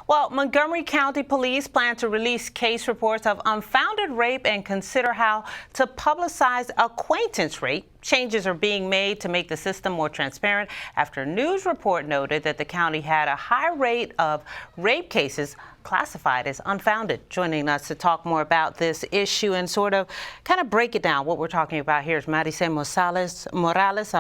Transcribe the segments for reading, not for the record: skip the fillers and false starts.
Well, Montgomery County Police plan to release case reports of unfounded rape and consider how to publicize acquaintance rape. Changes are being made to make the system more transparent after a news report noted that the county had a high rate of rape cases classified as unfounded. Joining us to talk more about this issue and kind of break it down, what we're talking about here is Marice Morales,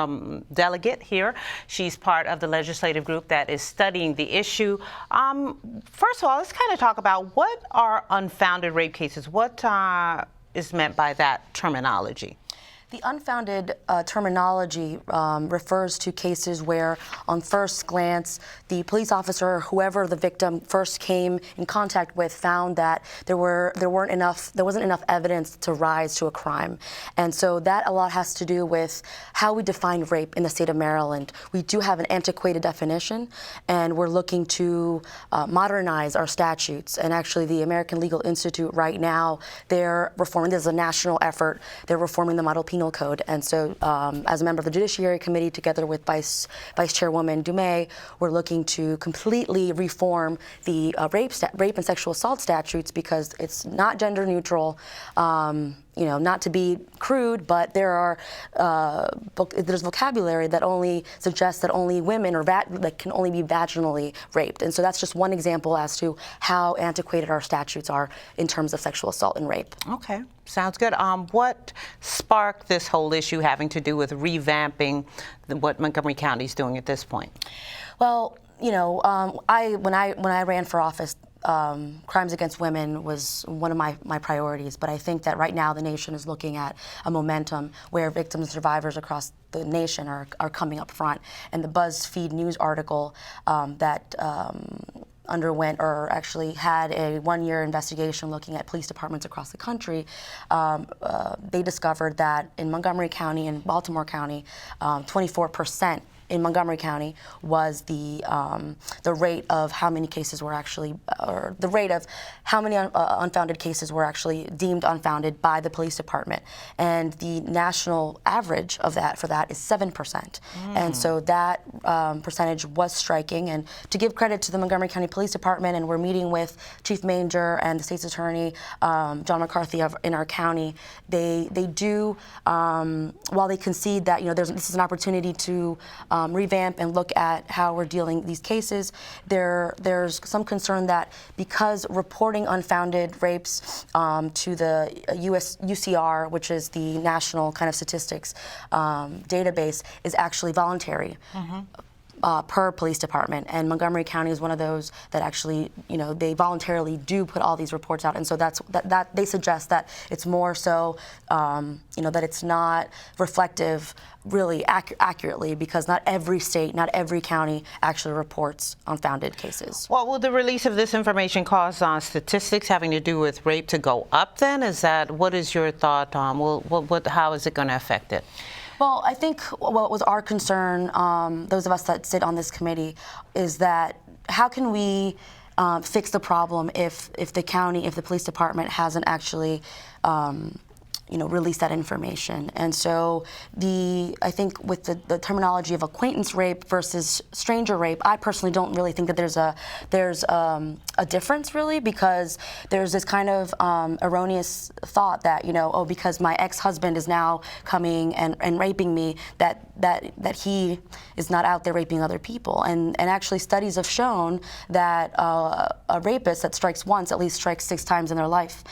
delegate here. She's part of the legislative group that is studying the issue. First of all, let's kind of talk about what are unfounded rape cases. What is meant by that terminology? The unfounded terminology refers to cases where, on first glance, the police officer or whoever the victim first came in contact with found that there wasn't enough evidence to rise to a crime, and so that a lot has to do with how we define rape in the state of Maryland. We do have an antiquated definition, and we're looking to modernize our statutes. And actually, the American Legal Institute right now, they're reforming. This is a national effort. They're reforming the Model Penal Code, and so as a member of the Judiciary Committee, together with Vice Chairwoman Dumais, we're looking to completely reform the rape and sexual assault statutes because it's not gender neutral. Not to be crude, but there's vocabulary that only suggests that only women can only be vaginally raped, and so that's just one example as to how antiquated our statutes are in terms of sexual assault and rape. Okay, sounds good. What sparked this whole issue having to do with revamping what Montgomery County is doing at this point? Well, when I ran for office, crimes against women was one of my priorities, but I think that right now the nation is looking at a momentum where victims and survivors across the nation are coming up front. And the BuzzFeed news article that underwent or actually had a one-year investigation looking at police departments across the country, they discovered that in Montgomery County and Baltimore County, 24% in Montgomery County was the rate of how many cases were actually, or the rate of how many unfounded cases were actually deemed unfounded by the police department, and the national average of that is 7%. And so that percentage was striking. And to give credit to the Montgomery County Police Department, and we're meeting with Chief Manger and the State's Attorney John McCarthy in our county, they do while they concede that this is an opportunity to revamp and look at how we're dealing these cases, there's some concern that because reporting unfounded rapes to the UCR, which is the national kind of statistics database, is actually voluntary. Per police department, and Montgomery County is one of those that actually, they voluntarily do put all these reports out, and so that they suggest that it's more so, that it's not reflective really accurately, because not every state, not every county actually reports unfounded cases. Well, will the release of this information cause statistics having to do with rape to go up then? What is your thought on, how is it going to affect it? Well, I think what was our concern, those of us that sit on this committee, is that how can we fix the problem if the police department hasn't actually release that information. And so I think with the terminology of acquaintance rape versus stranger rape, I personally don't really think that there's a difference really, because there's this kind of erroneous thought that, because my ex-husband is now coming and raping me, that he is not out there raping other people. And actually studies have shown that a rapist that strikes once at least strikes 6 times in their life.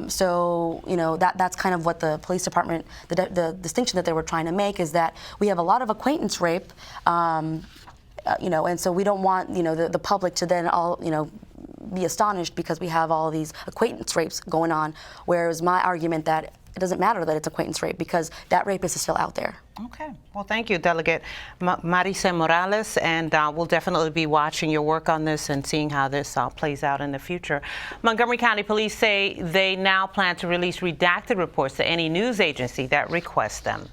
So that's kind of what the police department, the distinction that they were trying to make is that we have a lot of acquaintance rape, and so we don't want the public to then all be astonished because we have all these acquaintance rapes going on. Whereas my argument that it doesn't matter that it's acquaintance rape because that rapist is still out there. Okay. Well, thank you, Delegate Marice Morales, and we'll definitely be watching your work on this and seeing how this plays out in the future. Montgomery County Police say they now plan to release redacted reports to any news agency that requests them.